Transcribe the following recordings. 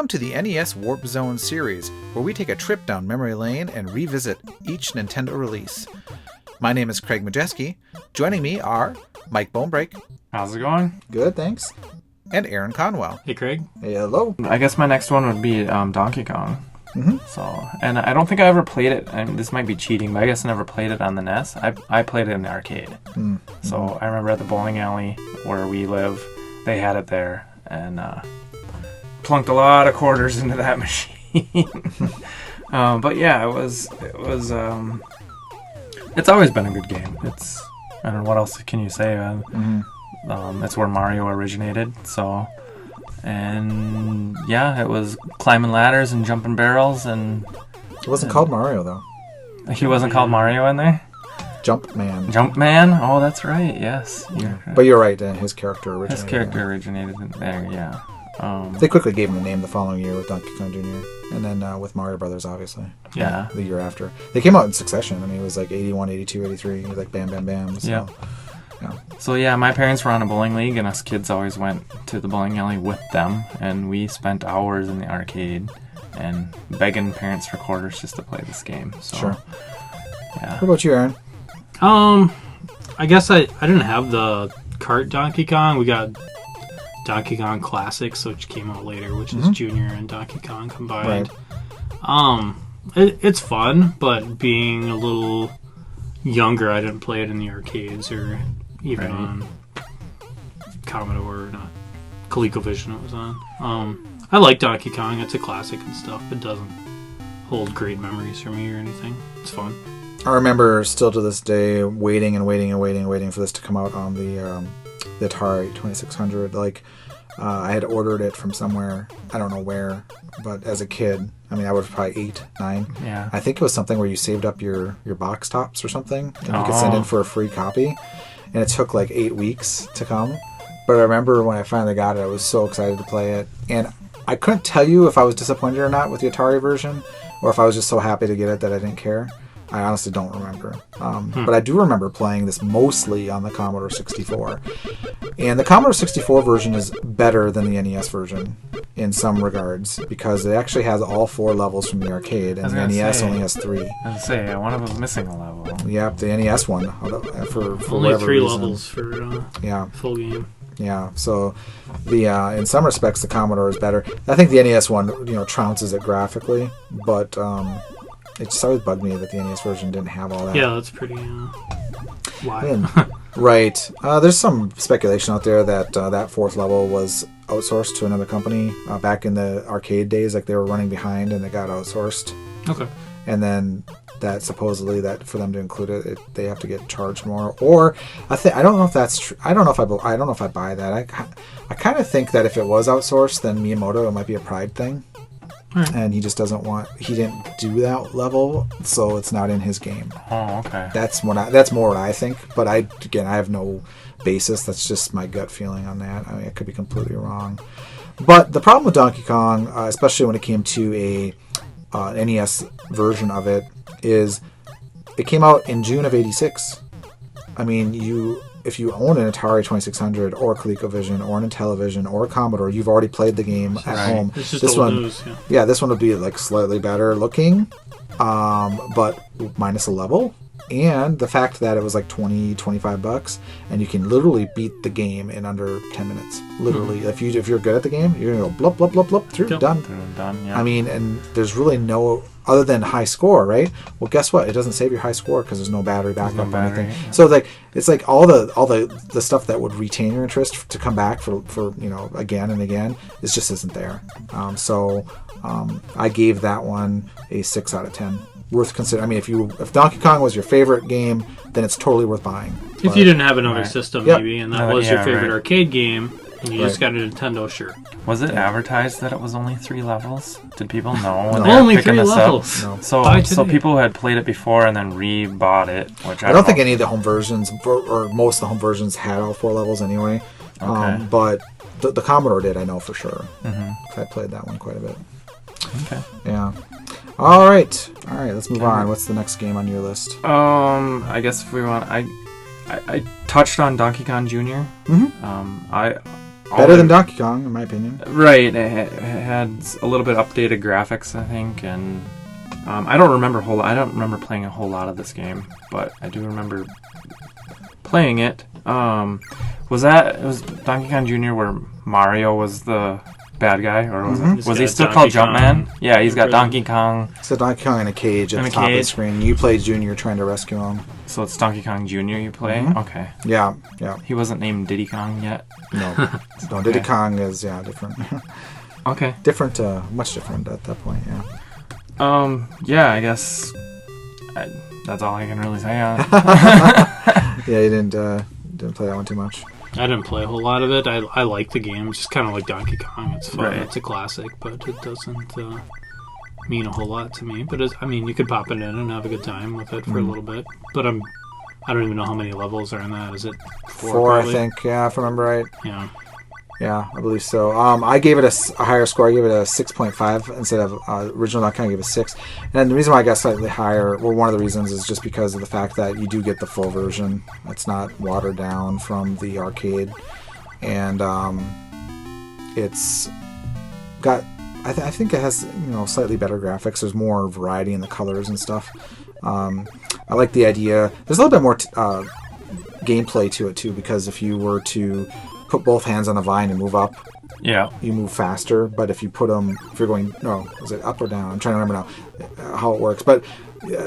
Welcome to the NES Warp Zone series, where we take a trip down memory lane and revisit each Nintendo release. My name is Craig Majeski. Joining me are Mike Bonebrake. How's it going? Good, thanks. And Aaron Conwell. Hey, Craig. Hey, hello. I guess my next one would be Donkey Kong. Mm-hmm. So, and I don't think I ever played it. I mean, this might be cheating, but I guess I never played it on the NES. I played it in the arcade. Mm-hmm. So I remember at the bowling alley where we live, they had it there, and plunked a lot of quarters into that machine. But yeah, it was. It's always been a good game. I don't know what else can you say. That's where Mario originated. So. And yeah, it was climbing ladders and jumping barrels, and it wasn't called Mario though. He wasn't called Mario in there. Jumpman. Oh, that's right. Yes, but you're right. His character originated. There. Yeah. They quickly gave him the name the following year with Donkey Kong Jr. and then with Mario Brothers, obviously. Yeah. The year after, they came out in succession. I mean, it was like 81, 82, 83. It was like bam, bam, bam. So. Yeah. Yeah. So yeah, my parents were on a bowling league, and us kids always went to the bowling alley with them, and we spent hours in the arcade and begging parents for quarters just to play this game. So, sure. Yeah. What about you, Aaron? I guess I didn't have the cart Donkey Kong. We got Donkey Kong Classics, which came out later, which is Junior and Donkey Kong combined. Right. It's fun, but being a little younger, I didn't play it in the arcades or even on Commodore, or not ColecoVision it was on. I like Donkey Kong. It's a classic and stuff. It doesn't hold great memories for me or anything. It's fun. I remember still to this day waiting for this to come out on the Atari 2600. Like, I had ordered it from somewhere, I don't know where, but as a kid, I mean, I was probably 8, 9. Yeah. I think it was something where you saved up your box tops or something, and you could send in for a free copy. And it took like 8 weeks to come. But I remember when I finally got it, I was so excited to play it. And I couldn't tell you if I was disappointed or not with the Atari version, or if I was just so happy to get it that I didn't care. I honestly don't remember. But I do remember playing this mostly on the Commodore 64. And the Commodore 64 version is better than the NES version in some regards, because it actually has all 4 levels from the arcade, and the NES only has 3. I was going to say, one of them was missing a level. Yep, the NES one. For only 3 reason. levels for full game. Yeah, so the in some respects the Commodore is better. I think the NES one, trounces it graphically, but it just always bugged me that the NES version didn't have all that. Yeah, that's pretty wild. Right. There's some speculation out there that that 4th level was outsourced to another company back in the arcade days, like they were running behind and they got outsourced. Okay. And then that supposedly that for them to include it, they have to get charged more. Or I don't know if that's true. I don't know if I buy that. I kind of think that if it was outsourced, then Miyamoto, it might be a pride thing. Right. And he just he didn't do that level, so it's not in his game. Oh, okay. That's more what I think, but I have no basis. That's just my gut feeling on that. I mean, I could be completely wrong. But the problem with Donkey Kong, especially when it came to a NES version of it, is it came out in June of '86. I mean, if you own an Atari 2600 or a ColecoVision or an Intellivision or a Commodore, you've already played the game at home. It's just old news. Yeah, this one would be like slightly better looking, but minus a level. And the fact that it was like $20-$25, and you can literally beat the game in under 10 minutes. Literally, if you're good at the game, you're gonna go blub blub blub blub through, done. Yeah. I mean, and there's really no other than high score, right? Well, guess what? It doesn't save your high score because there's no battery backup or anything. Yeah. So it's like all the stuff that would retain your interest to come back for again and again, it just isn't there. So I gave that one a 6 out of 10. Worth considering. I mean, if Donkey Kong was your favorite game, then it's totally worth buying. If you didn't have another system, maybe, and that was your favorite arcade game, and you just got a Nintendo, sure. Was it advertised that it was only 3 levels? Did people know when they were picking this levels. Up? No. So people had played it before and then rebought it, which I don't think any of the home versions, or most of the home versions, had all 4 levels anyway. Okay. But the Commodore did, I know for sure. I played that one quite a bit. Okay. Yeah. All right. Let's move on. What's the next game on your list? I guess if we want, I touched on Donkey Kong Jr. Mm-hmm. Better than Donkey Kong, in my opinion. Right. It had a little bit updated graphics, I think, and I don't remember playing a whole lot of this game, but I do remember playing it. Was Donkey Kong Jr. where Mario was the bad guy, or was he still called Jumpman? Yeah, he's got Donkey Kong. So Donkey Kong in a cage at the top of the screen. You play Junior trying to rescue him. So it's Donkey Kong Jr. you play? Mm-hmm. Okay. Yeah. He wasn't named Diddy Kong yet? No. No, Diddy Kong is, different. Okay. Different, much different at that point, yeah. Yeah, I guess that's all I can really say on it. Yeah, you didn't play that one too much. I didn't play a whole lot of it. I like the game. It's just kind of like Donkey Kong. It's fun. Right. It's a classic, but it doesn't mean a whole lot to me. But you could pop it in and have a good time with it for a little bit. But I don't even know how many levels are in that. Is it 4 I think, yeah, if I remember right. Yeah. Yeah, I believe so. I gave it a higher score. I gave it a 6.5 instead of original Donkey Kong. I gave it a 6. And the reason why I got slightly higher, well, one of the reasons is just because of the fact that you do get the full version. It's not watered down from the arcade, and it's got. I think it has slightly better graphics. There's more variety in the colors and stuff. I like the idea. There's a little bit more gameplay to it too, because if you were to put both hands on the vine and move up, you move faster. But if you're going, is it up or down? I'm trying to remember now how it works. But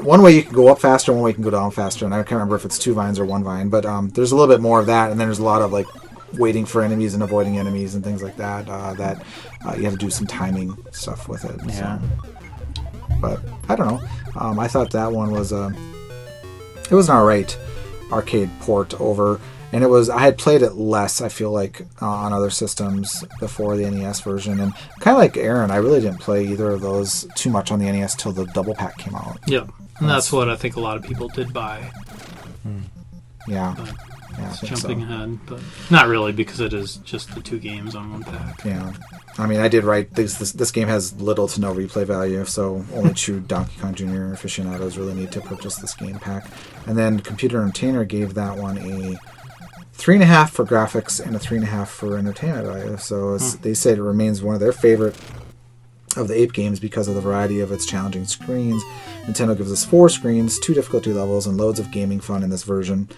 one way you can go up faster, one way you can go down faster, and I can't remember if it's 2 vines or 1 vine. But there's a little bit more of that, and then there's a lot of like waiting for enemies and avoiding enemies and things like that. That you have to do some timing stuff with it. Yeah. So. But I don't know. I thought that one was it was an alright arcade port over. And I had played it less, I feel like, on other systems before the NES version. And kind of like Aaron, I really didn't play either of those too much on the NES till the double pack came out. Yeah, and that's what I think a lot of people did buy. Yeah. But Yeah, jumping ahead, but not really, because it is just the 2 games on 1 pack. Yeah. I mean, I did write this game has little to no replay value, so only true Donkey Kong Jr. aficionados really need to purchase this game pack. And then Computer Entertainer gave that one a 3.5 for graphics and a 3.5 for entertainment value. So they said it remains one of their favorite of the Ape games because of the variety of its challenging screens. Nintendo gives us 4 screens, 2 difficulty levels, and loads of gaming fun in this version.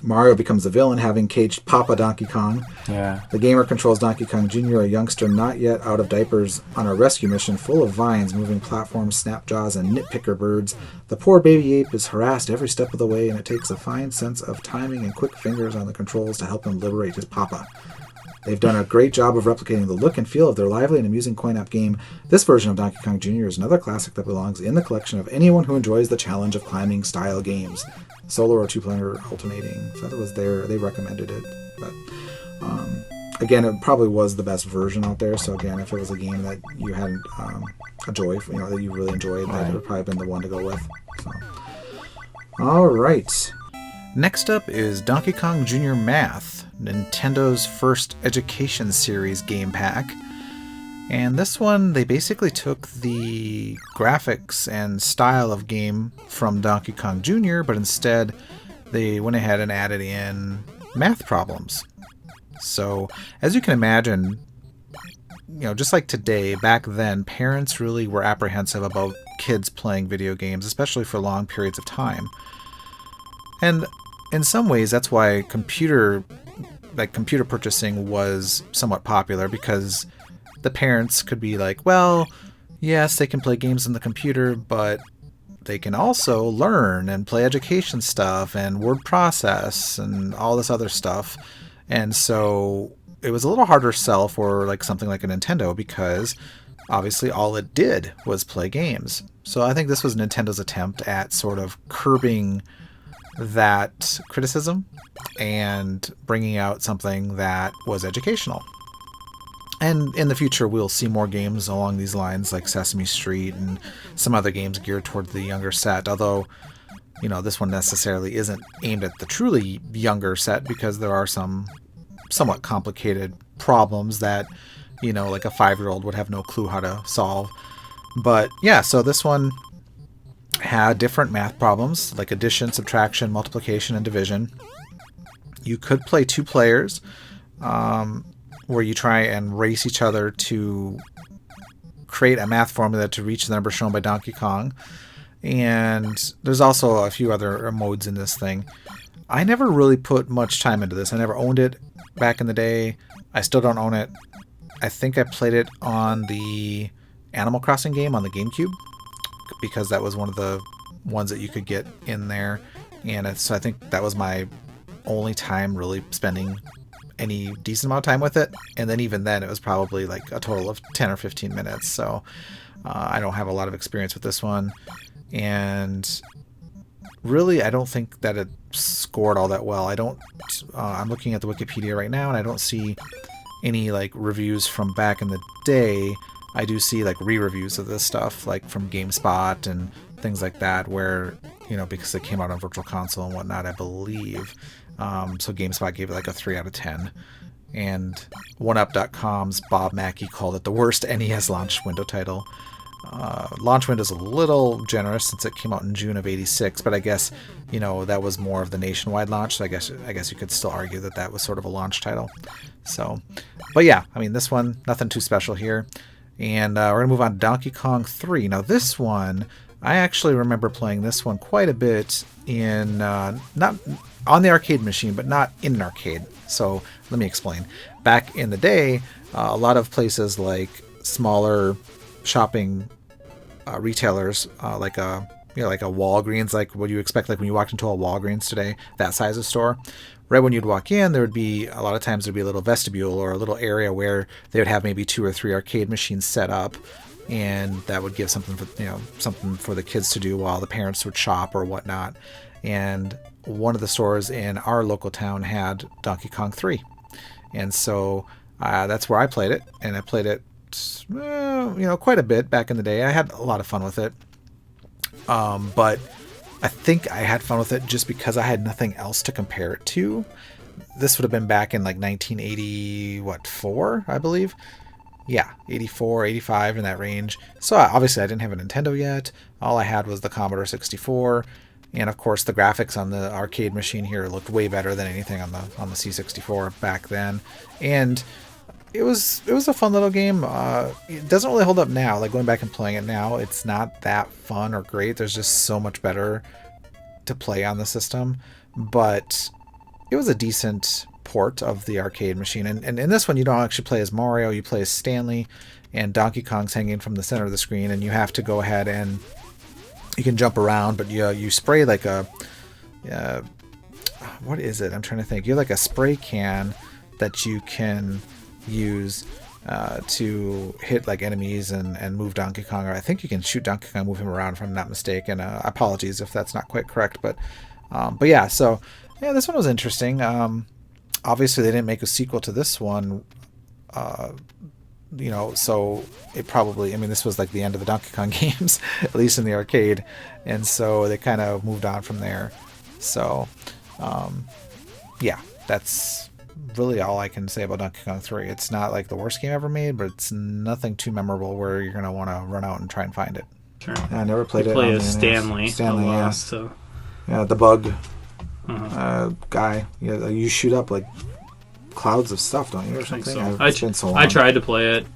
Mario becomes the villain, having caged Papa Donkey Kong. Yeah. The gamer controls Donkey Kong Jr., a youngster not yet out of diapers, on a rescue mission full of vines, moving platforms, snapjaws, and nitpicker birds. The poor baby ape is harassed every step of the way, and it takes a fine sense of timing and quick fingers on the controls to help him liberate his papa. They've done a great job of replicating the look and feel of their lively and amusing coin-op game. This version of Donkey Kong Jr. is another classic that belongs in the collection of anyone who enjoys the challenge of climbing-style games. Solo or 2-player alternating. So that was they recommended it. But again, it probably was the best version out there. So again, if it was a game that you had a joy, that you really enjoyed, that would probably been the one to go with. So. All right. Next up is Donkey Kong Jr. Math, Nintendo's first education series game pack. And this one, they basically took the graphics and style of game from Donkey Kong Jr., but instead they went ahead and added in math problems. So, as you can imagine, just like today, back then, parents really were apprehensive about kids playing video games, especially for long periods of time. And in some ways, that's why computer purchasing was somewhat popular, because the parents could be like, well, yes, they can play games on the computer, but they can also learn and play education stuff and word process and all this other stuff. And so it was a little harder sell for something like a Nintendo, because obviously all it did was play games. So I think this was Nintendo's attempt at sort of curbing that criticism and bringing out something that was educational. And in the future, we'll see more games along these lines, like Sesame Street and some other games geared toward the younger set. Although, this one necessarily isn't aimed at the truly younger set, because there are some somewhat complicated problems that, like a 5-year-old would have no clue how to solve. But yeah, so this one had different math problems, like addition, subtraction, multiplication, and division. You could play 2 players, where you try and race each other to create a math formula to reach the number shown by Donkey Kong. And there's also a few other modes in this thing. I never really put much time into this. I never owned it back in the day. I still don't own it. I think I played it on the Animal Crossing game on the GameCube, because that was one of the ones that you could get in there. And so I think that was my only time really spending any decent amount of time with it. And then even then, it was probably like a total of 10 or 15 minutes. So I don't have a lot of experience with this one. And really, I don't think that it scored all that well. I'm looking at the Wikipedia right now, and I don't see any like reviews from back in the day. I do see like re-reviews of this stuff, like from GameSpot and things like that, where, because it came out on Virtual Console and whatnot, I believe. So GameSpot gave it like a 3 out of 10. And OneUp.com's Bob Mackey called it the worst NES launch window title. Launch window is a little generous since it came out in June of '86, but I guess that was more of the nationwide launch, so I guess you could still argue that was sort of a launch title. So, but yeah, I mean, this one, nothing too special here. And we're gonna move on to Donkey Kong 3. Now this one, I actually remember playing this one quite a bit in not on the arcade machine, but not in an arcade. So let me explain. Back in the day, a lot of places like smaller shopping retailers, like a Walgreens, like what you expect, like when you walked into a Walgreens today, that size of store. Right when you'd walk in, there would be a lot of times there'd be a little vestibule or a little area where they would have maybe 2 or 3 arcade machines set up, and that would give something for the kids to do while the parents would shop or whatnot. And one of the stores in our local town had Donkey Kong 3, and so that's where I played it, and I played it quite a bit back in the day. I had a lot of fun with it, but I think I had fun with it just because I had nothing else to compare it to. This would have been back in like 1984, I believe. Yeah, 84, 85, in that range. So obviously I didn't have a Nintendo yet. All I had was the Commodore 64, and of course the graphics on the arcade machine here looked way better than anything on the C64 back then. And it was a fun little game. It doesn't really hold up now. Like going back and playing it now, it's not that fun or great. There's just so much better to play on the system. But it was a decent port of the arcade machine. And in this one, you don't actually play as Mario. You play as Stanley, and Donkey Kong's hanging from the center of the screen. And you have to go ahead and you can jump around, but you spray like a what is it? I'm trying to think. You have like a spray can that you can use to hit like enemies and move Donkey Kong, or I think you can shoot Donkey Kong, move him around if I'm not mistaken. Apologies if that's not quite correct, but yeah, so yeah, this one was interesting. Obviously they didn't make a sequel to this one, so it probably, this was like the end of the Donkey Kong games, at least in the arcade, and so they kind of moved on from there. So yeah, that's really all I can say about Donkey Kong 3. It's not like the worst game ever made, but it's nothing too memorable where you're going to want to run out and try and find it. Sure. Yeah, I never played it. Play on as Stanley, yeah. So. Yeah, the bug guy. Yeah, you shoot up like clouds of stuff, don't you, or something? So. It's been so long. I tried to play it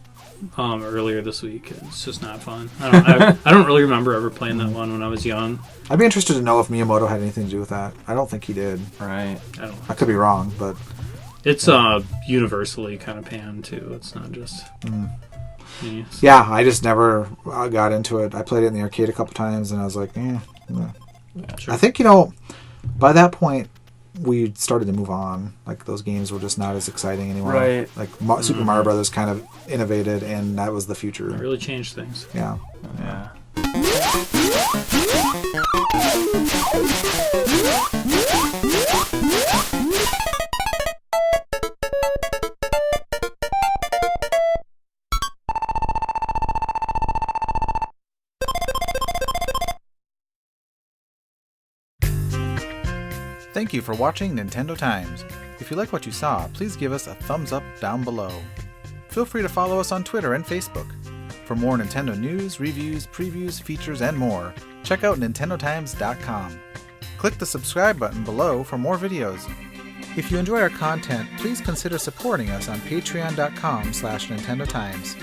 earlier this week. It's just not fun. I don't really remember ever playing that one when I was young. I'd be interested to know if Miyamoto had anything to do with that. I don't think he did. Right. I could be wrong, but it's universally kind of panned too. It's not just. Yeah, I just never got into it. I played it in the arcade a couple times, and I was like, yeah. Sure. I think by that point we started to move on. Like those games were just not as exciting anymore. Right. Like Super Mario Brothers kind of innovated, and that was the future. It really changed things. Yeah. Yeah. Thank you for watching Nintendo Times. If you like what you saw, please give us a thumbs up down below. Feel free to follow us on Twitter and Facebook. For more Nintendo news, reviews, previews, features, and more, check out nintendotimes.com. Click the subscribe button below for more videos. If you enjoy our content, please consider supporting us on patreon.com/Nintendo Times.